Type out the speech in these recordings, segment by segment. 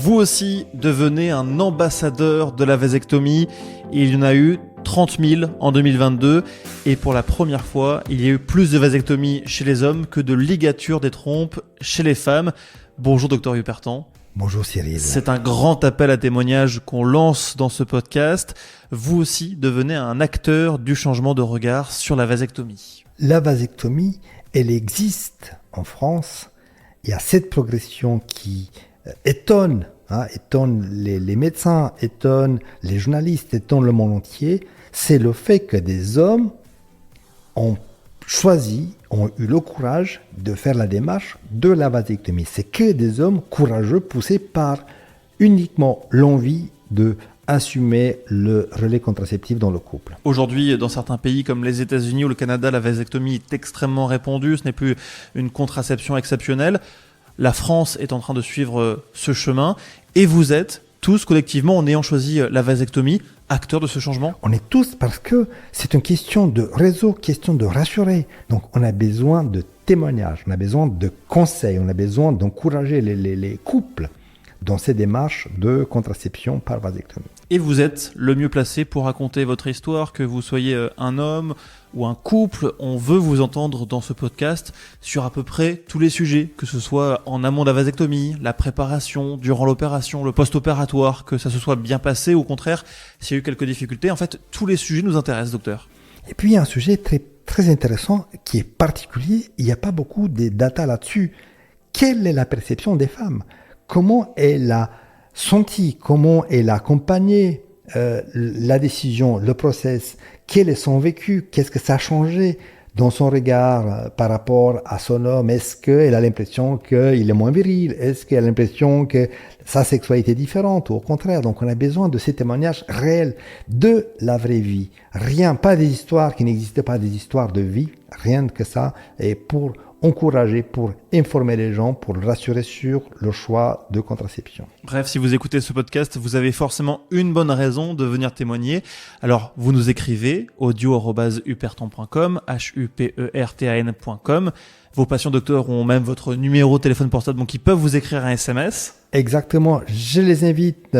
Vous aussi devenez un ambassadeur de la vasectomie. Il y en a eu 30 000 en 2022 et pour la première fois, il y a eu plus de vasectomie chez les hommes que de ligature des trompes chez les femmes. Bonjour Dr Hupertan. Bonjour Cyril. C'est un grand appel à témoignage qu'on lance dans ce podcast. Vous aussi devenez un acteur du changement de regard sur la vasectomie. La vasectomie, elle existe en France. Il y a cette progression qui étonne les médecins, étonne les journalistes, étonne le monde entier. C'est le fait que des hommes ont eu le courage de faire la démarche de la vasectomie. C'est que des hommes courageux poussés par uniquement l'envie de assumer le relais contraceptif dans le couple. Aujourd'hui, dans certains pays comme les États-Unis ou le Canada, la vasectomie est extrêmement répandue. Ce n'est plus une contraception exceptionnelle. La France est en train de suivre ce chemin. Et vous êtes tous collectivement, en ayant choisi la vasectomie, acteurs de ce changement ? On est tous, parce que c'est une question de réseau, question de rassurer. Donc on a besoin de témoignages, on a besoin de conseils, on a besoin d'encourager les couples dans ces démarches de contraception par vasectomie. Et vous êtes le mieux placé pour raconter votre histoire, que vous soyez un homme ou un couple. On veut vous entendre dans ce podcast sur à peu près tous les sujets, que ce soit en amont de la vasectomie, la préparation, durant l'opération, le post-opératoire, que ça se soit bien passé ou au contraire, s'il y a eu quelques difficultés. En fait, tous les sujets nous intéressent, docteur. Et puis il y a un sujet très, très intéressant qui est particulier. Il n'y a pas beaucoup de data là-dessus. Quelle est la perception des femmes ? Comment elle a senti, comment elle a accompagné la décision, le process, quel est son vécu, qu'est-ce que ça a changé dans son regard par rapport à son homme. Est-ce qu'elle a l'impression qu'il est moins viril? Est-ce qu'elle a l'impression que sa sexualité est différente ou au contraire? Donc on a besoin de ces témoignages réels de la vraie vie. Rien, pas des histoires qui n'existaient pas, des histoires de vie, rien que ça. Et pour encourager, pour informer les gens, pour rassurer sur le choix de contraception. Bref, si vous écoutez ce podcast, vous avez forcément une bonne raison de venir témoigner. Alors, vous nous écrivez audio@hupertan.com, hupertan.com. Vos patients docteurs ont même votre numéro de téléphone portable, donc ils peuvent vous écrire un SMS. Exactement. Je les invite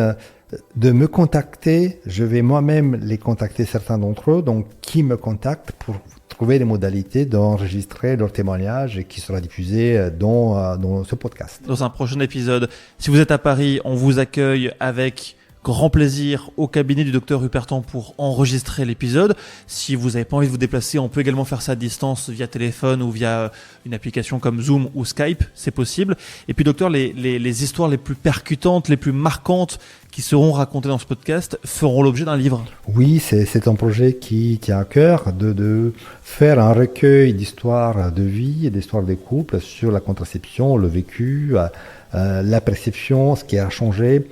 de me contacter. Je vais moi-même les contacter, certains d'entre eux, donc qui me contactent pour trouver les modalités d'enregistrer leur témoignage et qui sera diffusé dans ce podcast. Dans un prochain épisode, si vous êtes à Paris, on vous accueille avec grand plaisir au cabinet du docteur Hupertan pour enregistrer l'épisode. Si vous n'avez pas envie de vous déplacer, on peut également faire ça à distance via téléphone ou via une application comme Zoom ou Skype, c'est possible. Et puis docteur, les histoires les plus percutantes, les plus marquantes qui seront racontées dans ce podcast feront l'objet d'un livre. Oui, c'est un projet qui tient à cœur de faire un recueil d'histoires de vie et d'histoires des couples sur la contraception, le vécu, la perception, ce qui a changé.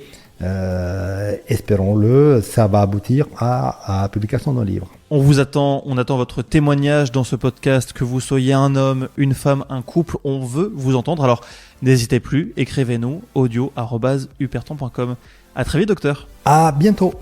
Espérons-le, ça va aboutir à la publication d'un livre. On attend votre témoignage dans ce podcast, que vous soyez un homme, une femme, un couple, on veut vous entendre. Alors n'hésitez plus, écrivez-nous audio@hupertan.com. À très vite docteur. À bientôt.